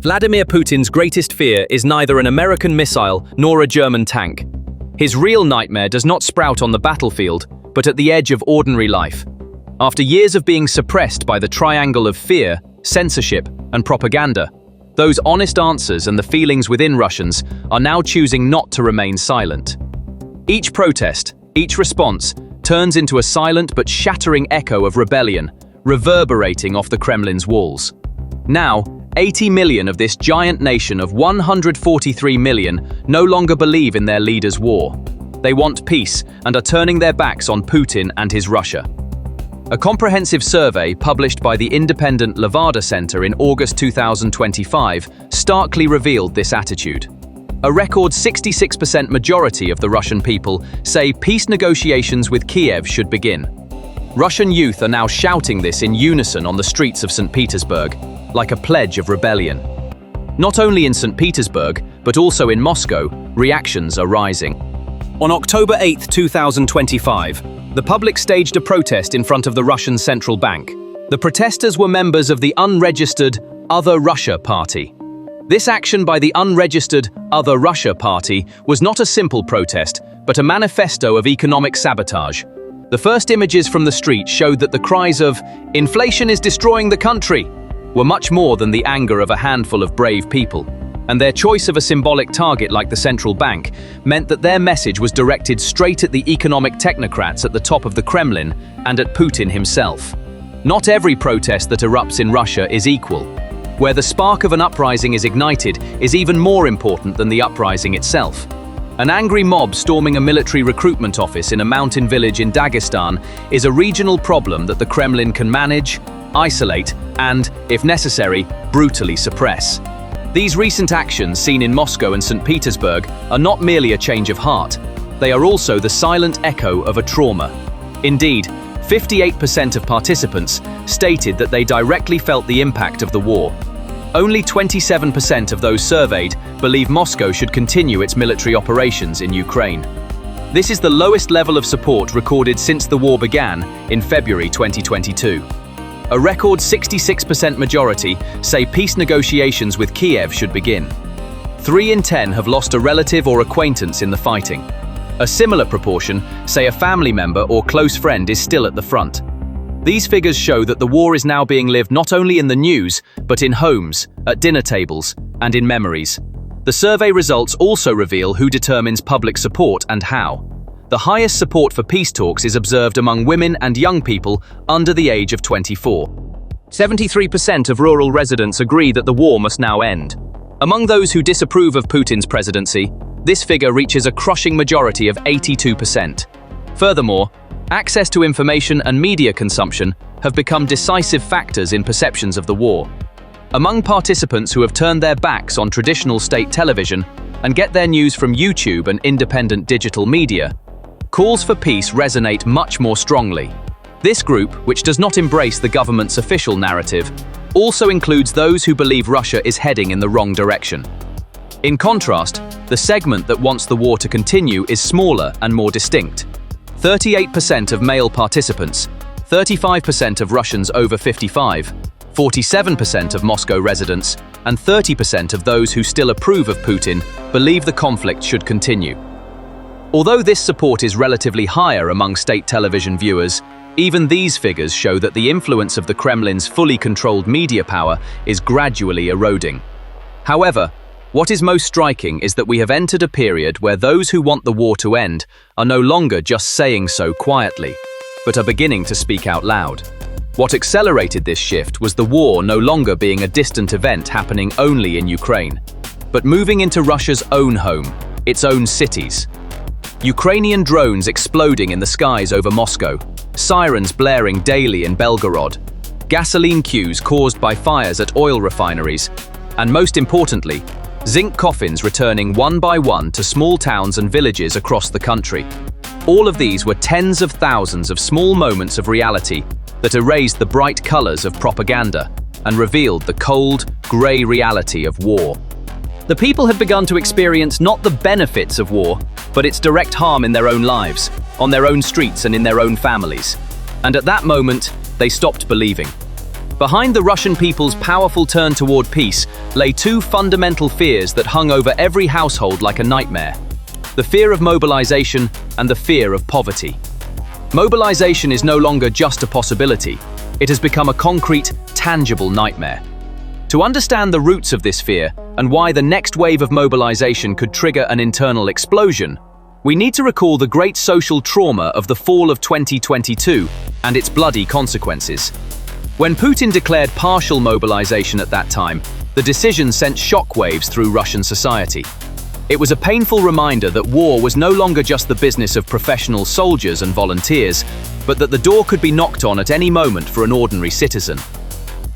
Vladimir Putin's greatest fear is neither an American missile nor a German tank. His real nightmare does not sprout on the battlefield, but at the edge of ordinary life. After years of being suppressed by the triangle of fear, censorship, and propaganda, those honest answers and the feelings within Russians are now choosing not to remain silent. Each protest, each response, turns into a silent but shattering echo of rebellion, reverberating off the Kremlin's walls. Now, 80 million of this giant nation of 143 million no longer believe in their leader's war. They want peace and are turning their backs on Putin and his Russia. A comprehensive survey published by the independent Levada Center in August 2025 starkly revealed this attitude. A record 66% majority of the Russian people say peace negotiations with Kiev should begin. Russian youth are now shouting this in unison on the streets of St. Petersburg, like a pledge of rebellion. Not only in St. Petersburg, but also in Moscow, reactions are rising. On October 8, 2025, the public staged a protest in front of the Russian central bank. The protesters were members of the unregistered Other Russia Party. This action by the unregistered Other Russia Party was not a simple protest, but a manifesto of economic sabotage. The first images from the street showed that the cries of "Inflation is destroying the country" were much more than the anger of a handful of brave people, and their choice of a symbolic target like the central bank meant that their message was directed straight at the economic technocrats at the top of the Kremlin and at Putin himself. Not every protest that erupts in Russia is equal. Where the spark of an uprising is ignited is even more important than the uprising itself. An angry mob storming a military recruitment office in a mountain village in Dagestan is a regional problem that the Kremlin can manage, isolate, and, if necessary, brutally suppress. These recent actions seen in Moscow and St. Petersburg are not merely a change of heart, they are also the silent echo of a trauma. Indeed, 58% of participants stated that they directly felt the impact of the war. Only 27% of those surveyed believe Moscow should continue its military operations in Ukraine. This is the lowest level of support recorded since the war began in February 2022. A record 66% majority say peace negotiations with Kiev should begin. 3 in 10 have lost a relative or acquaintance in the fighting. A similar proportion say a family member or close friend is still at the front. These figures show that the war is now being lived not only in the news, but in homes, at dinner tables, and in memories. The survey results also reveal who determines public support and how. The highest support for peace talks is observed among women and young people under the age of 24. 73% of rural residents agree that the war must now end. Among those who disapprove of Putin's presidency, this figure reaches a crushing majority of 82%. Furthermore, access to information and media consumption have become decisive factors in perceptions of the war. Among participants who have turned their backs on traditional state television and get their news from YouTube and independent digital media, calls for peace resonate much more strongly. This group, which does not embrace the government's official narrative, also includes those who believe Russia is heading in the wrong direction. In contrast, the segment that wants the war to continue is smaller and more distinct. 38% of male participants, 35% of Russians over 55, 47% of Moscow residents, and 30% of those who still approve of Putin believe the conflict should continue. Although this support is relatively higher among state television viewers, even these figures show that the influence of the Kremlin's fully controlled media power is gradually eroding. However, what is most striking is that we have entered a period where those who want the war to end are no longer just saying so quietly, but are beginning to speak out loud. What accelerated this shift was the war no longer being a distant event happening only in Ukraine, but moving into Russia's own home, its own cities. Ukrainian drones exploding in the skies over Moscow, sirens blaring daily in Belgorod, gasoline queues caused by fires at oil refineries, and most importantly, zinc coffins returning one by one to small towns and villages across the country. All of these were tens of thousands of small moments of reality that erased the bright colors of propaganda and revealed the cold, gray reality of war. The people had begun to experience not the benefits of war, but its direct harm in their own lives, on their own streets and in their own families. And at that moment, they stopped believing. Behind the Russian people's powerful turn toward peace lay two fundamental fears that hung over every household like a nightmare: the fear of mobilization and the fear of poverty. Mobilization is no longer just a possibility. It has become a concrete, tangible nightmare. To understand the roots of this fear and why the next wave of mobilization could trigger an internal explosion, we need to recall the great social trauma of the fall of 2022 and its bloody consequences. When Putin declared partial mobilization at that time, the decision sent shockwaves through Russian society. It was a painful reminder that war was no longer just the business of professional soldiers and volunteers, but that the door could be knocked on at any moment for an ordinary citizen.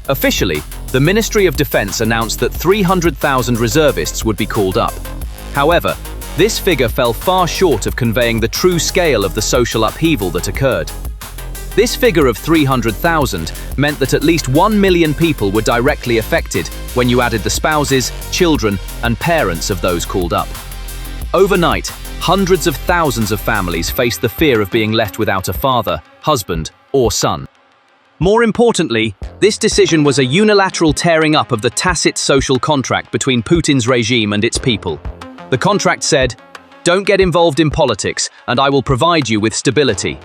Officially, the Ministry of Defense announced that 300,000 reservists would be called up. However, this figure fell far short of conveying the true scale of the social upheaval that occurred. This figure of 300,000 meant that at least 1 million people were directly affected when you added the spouses, children, and parents of those called up. Overnight, hundreds of thousands of families faced the fear of being left without a father, husband, or son. More importantly, this decision was a unilateral tearing up of the tacit social contract between Putin's regime and its people. The contract said, "Don't get involved in politics, and I will provide you with stability."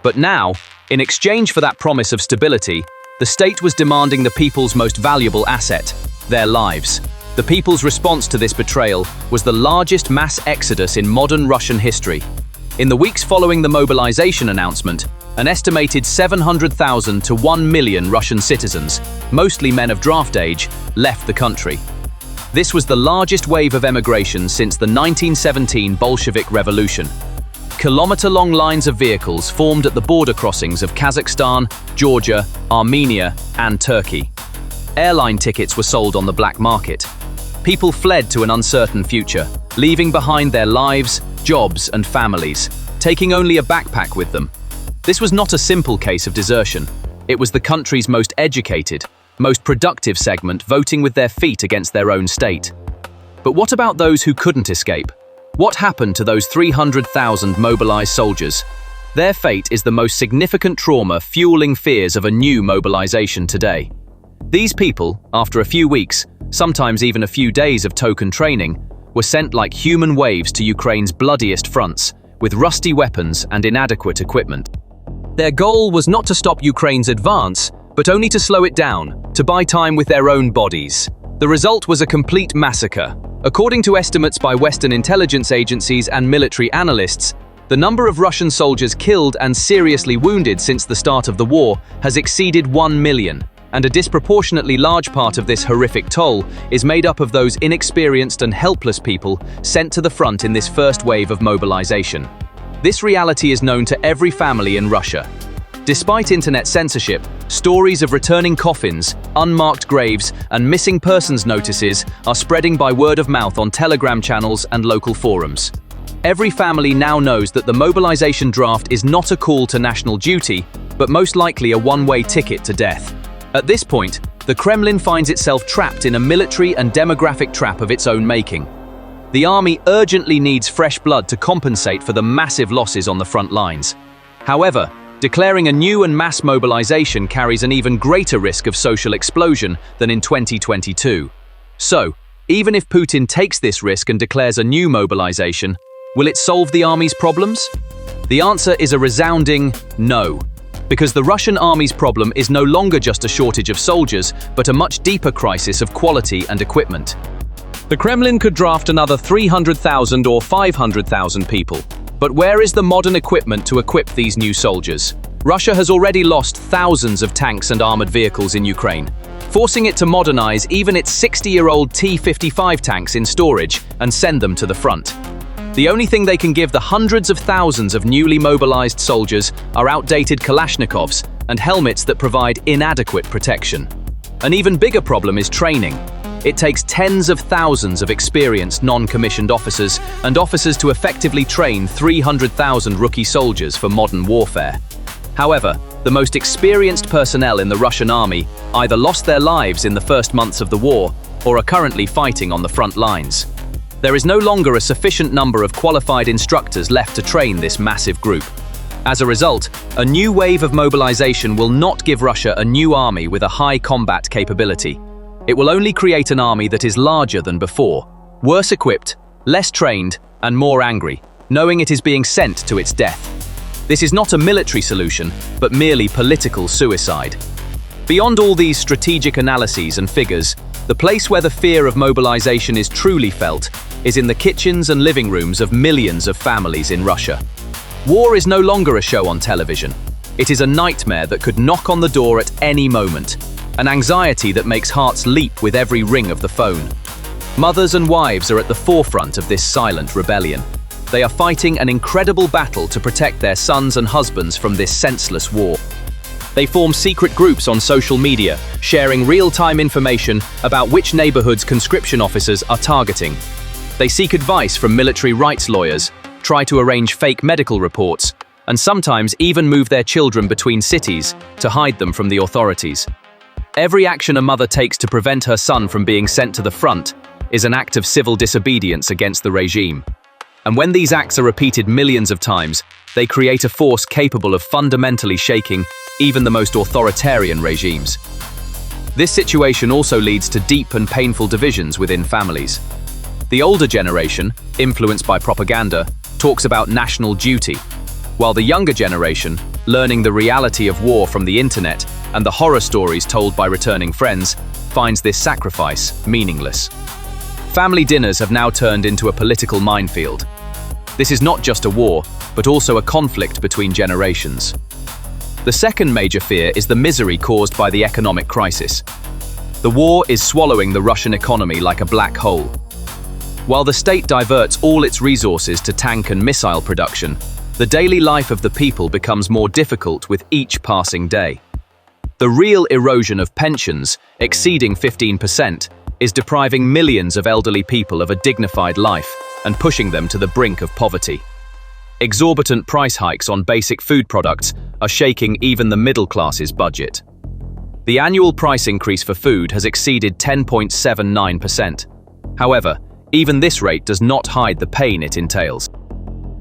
But now, in exchange for that promise of stability, the state was demanding the people's most valuable asset, their lives. The people's response to this betrayal was the largest mass exodus in modern Russian history. In the weeks following the mobilization announcement, an estimated 700,000 to 1 million Russian citizens, mostly men of draft age, left the country. This was the largest wave of emigration since the 1917 Bolshevik Revolution. Kilometer-long lines of vehicles formed at the border crossings of Kazakhstan, Georgia, Armenia, and Turkey. Airline tickets were sold on the black market. People fled to an uncertain future, leaving behind their lives, jobs, and families, taking only a backpack with them. This was not a simple case of desertion. It was the country's most educated, most productive segment voting with their feet against their own state. But what about those who couldn't escape? What happened to those 300,000 mobilized soldiers? Their fate is the most significant trauma fueling fears of a new mobilization today. These people, after a few weeks, sometimes even a few days of token training, were sent like human waves to Ukraine's bloodiest fronts, with rusty weapons and inadequate equipment. Their goal was not to stop Ukraine's advance, but only to slow it down, to buy time with their own bodies. The result was a complete massacre. According to estimates by Western intelligence agencies and military analysts, the number of Russian soldiers killed and seriously wounded since the start of the war has exceeded 1 million, and a disproportionately large part of this horrific toll is made up of those inexperienced and helpless people sent to the front in this first wave of mobilization. This reality is known to every family in Russia. Despite internet censorship, stories of returning coffins, unmarked graves, and missing persons notices are spreading by word of mouth on Telegram channels and local forums. Every family now knows that the mobilization draft is not a call to national duty, but most likely a one-way ticket to death. At this point, the Kremlin finds itself trapped in a military and demographic trap of its own making. The army urgently needs fresh blood to compensate for the massive losses on the front lines. However, declaring a new and mass mobilization carries an even greater risk of social explosion than in 2022. So, even if Putin takes this risk and declares a new mobilization, will it solve the army's problems? The answer is a resounding no, because the Russian army's problem is no longer just a shortage of soldiers, but a much deeper crisis of quality and equipment. The Kremlin could draft another 300,000 or 500,000 people. But where is the modern equipment to equip these new soldiers? Russia has already lost thousands of tanks and armored vehicles in Ukraine, forcing it to modernize even its 60-year-old T-55 tanks in storage and send them to the front. The only thing they can give the hundreds of thousands of newly mobilized soldiers are outdated Kalashnikovs and helmets that provide inadequate protection. An even bigger problem is training. It takes tens of thousands of experienced non-commissioned officers and officers to effectively train 300,000 rookie soldiers for modern warfare. However, the most experienced personnel in the Russian army either lost their lives in the first months of the war or are currently fighting on the front lines. There is no longer a sufficient number of qualified instructors left to train this massive group. As a result, a new wave of mobilization will not give Russia a new army with a high combat capability. It will only create an army that is larger than before, worse equipped, less trained, and more angry, knowing it is being sent to its death. This is not a military solution, but merely political suicide. Beyond all these strategic analyses and figures, the place where the fear of mobilization is truly felt is in the kitchens and living rooms of millions of families in Russia. War is no longer a show on television. It is a nightmare that could knock on the door at any moment, an anxiety that makes hearts leap with every ring of the phone. Mothers and wives are at the forefront of this silent rebellion. They are fighting an incredible battle to protect their sons and husbands from this senseless war. They form secret groups on social media, sharing real-time information about which neighborhoods conscription officers are targeting. They seek advice from military rights lawyers, try to arrange fake medical reports, and sometimes even move their children between cities to hide them from the authorities. Every action a mother takes to prevent her son from being sent to the front is an act of civil disobedience against the regime. And when these acts are repeated millions of times, they create a force capable of fundamentally shaking even the most authoritarian regimes. This situation also leads to deep and painful divisions within families. The older generation, influenced by propaganda, talks about national duty, while the younger generation, learning the reality of war from the internet and the horror stories told by returning friends, finds this sacrifice meaningless. Family dinners have now turned into a political minefield. This is not just a war, but also a conflict between generations. The second major fear is the misery caused by the economic crisis. The war is swallowing the Russian economy like a black hole. While the state diverts all its resources to tank and missile production, the daily life of the people becomes more difficult with each passing day. The real erosion of pensions, exceeding 15%, is depriving millions of elderly people of a dignified life and pushing them to the brink of poverty. Exorbitant price hikes on basic food products are shaking even the middle class's budget. The annual price increase for food has exceeded 10.79%. However, even this rate does not hide the pain it entails.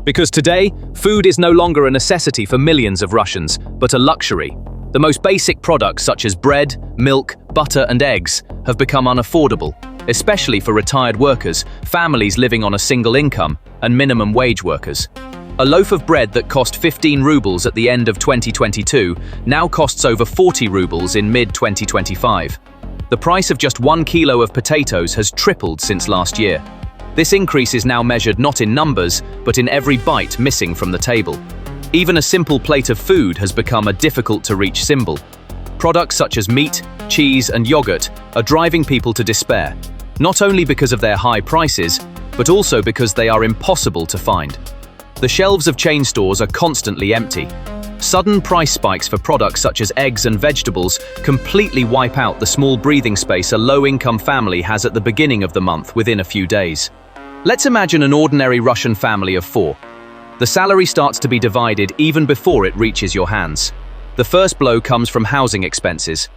Because today, food is no longer a necessity for millions of Russians, but a luxury. The most basic products such as bread, milk, butter, and eggs have become unaffordable, especially for retired workers, families living on a single income, and minimum wage workers. A loaf of bread that cost 15 rubles at the end of 2022 now costs over 40 rubles in mid-2025. The price of just 1 kilo of potatoes has tripled since last year. This increase is now measured not in numbers, but in every bite missing from the table. Even a simple plate of food has become a difficult-to-reach symbol. Products such as meat, cheese, and yogurt are driving people to despair, not only because of their high prices, but also because they are impossible to find. The shelves of chain stores are constantly empty. Sudden price spikes for products such as eggs and vegetables completely wipe out the small breathing space a low-income family has at the beginning of the month within a few days. Let's imagine an ordinary Russian family of 4. The salary starts to be divided even before it reaches your hands. The first blow comes from housing expenses.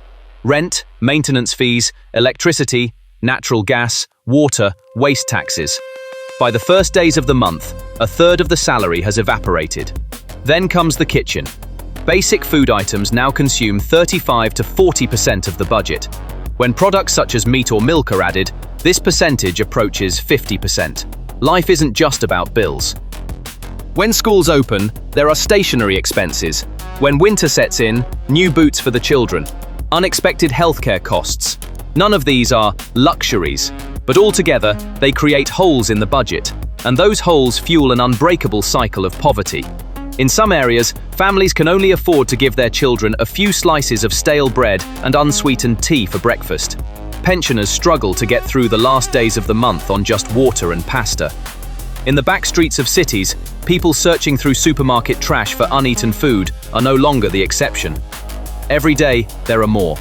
Rent, maintenance fees, electricity, natural gas, water, waste taxes. By the first days of the month, a third of the salary has evaporated. Then comes the kitchen. Basic food items now consume 35 to 40% of the budget. When products such as meat or milk are added, this percentage approaches 50%. Life isn't just about bills. When schools open, there are stationery expenses. When winter sets in, new boots for the children. Unexpected healthcare costs. None of these are luxuries, but altogether, they create holes in the budget, and those holes fuel an unbreakable cycle of poverty. In some areas, families can only afford to give their children a few slices of stale bread and unsweetened tea for breakfast. Pensioners struggle to get through the last days of the month on just water and pasta. In the back streets of cities, people searching through supermarket trash for uneaten food are no longer the exception. Every day, there are more.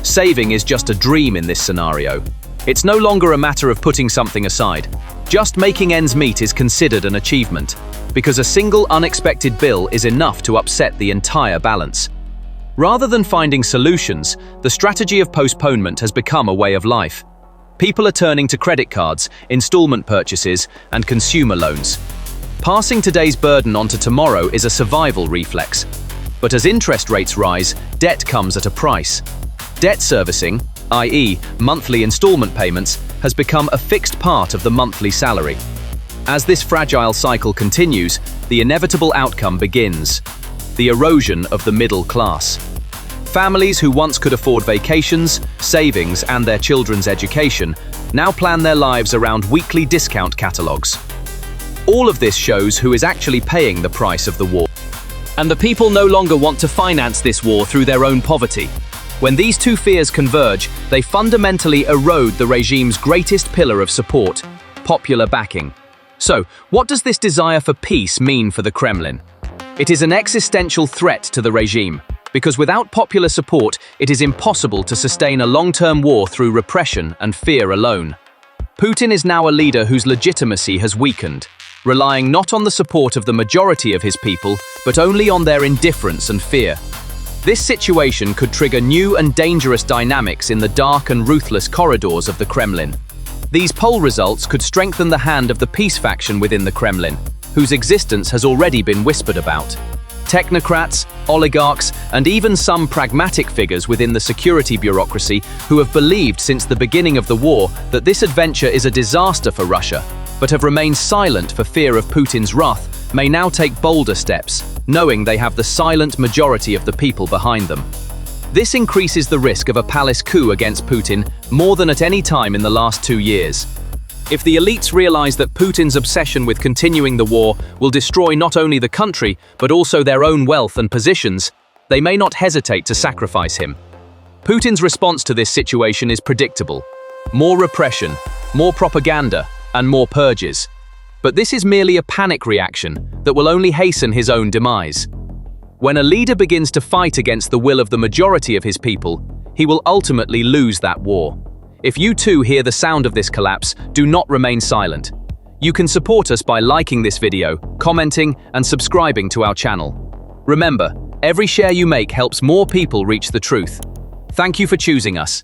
Saving is just a dream in this scenario. It's no longer a matter of putting something aside. Just making ends meet is considered an achievement, because a single unexpected bill is enough to upset the entire balance. Rather than finding solutions, the strategy of postponement has become a way of life. People are turning to credit cards, installment purchases, and consumer loans. Passing today's burden onto tomorrow is a survival reflex. But as interest rates rise, debt comes at a price. Debt servicing, i.e., monthly installment payments, has become a fixed part of the monthly salary. As this fragile cycle continues, the inevitable outcome begins: the erosion of the middle class. Families who once could afford vacations, savings, and their children's education now plan their lives around weekly discount catalogs. All of this shows who is actually paying the price of the war. And the people no longer want to finance this war through their own poverty. When these two fears converge, they fundamentally erode the regime's greatest pillar of support: popular backing. So, what does this desire for peace mean for the Kremlin? It is an existential threat to the regime, because without popular support, it is impossible to sustain a long-term war through repression and fear alone. Putin is now a leader whose legitimacy has weakened, relying not on the support of the majority of his people, but only on their indifference and fear. This situation could trigger new and dangerous dynamics in the dark and ruthless corridors of the Kremlin. These poll results could strengthen the hand of the peace faction within the Kremlin, whose existence has already been whispered about. Technocrats, oligarchs, and even some pragmatic figures within the security bureaucracy who have believed since the beginning of the war that this adventure is a disaster for Russia, but have remained silent for fear of Putin's wrath, may now take bolder steps, knowing they have the silent majority of the people behind them. This increases the risk of a palace coup against Putin more than at any time in the last 2 years. If the elites realize that Putin's obsession with continuing the war will destroy not only the country, but also their own wealth and positions, they may not hesitate to sacrifice him. Putin's response to this situation is predictable: more repression, more propaganda, and more purges. But this is merely a panic reaction that will only hasten his own demise. When a leader begins to fight against the will of the majority of his people, he will ultimately lose that war. If you too hear the sound of this collapse, do not remain silent. You can support us by liking this video, commenting, and subscribing to our channel. Remember, every share you make helps more people reach the truth. Thank you for choosing us.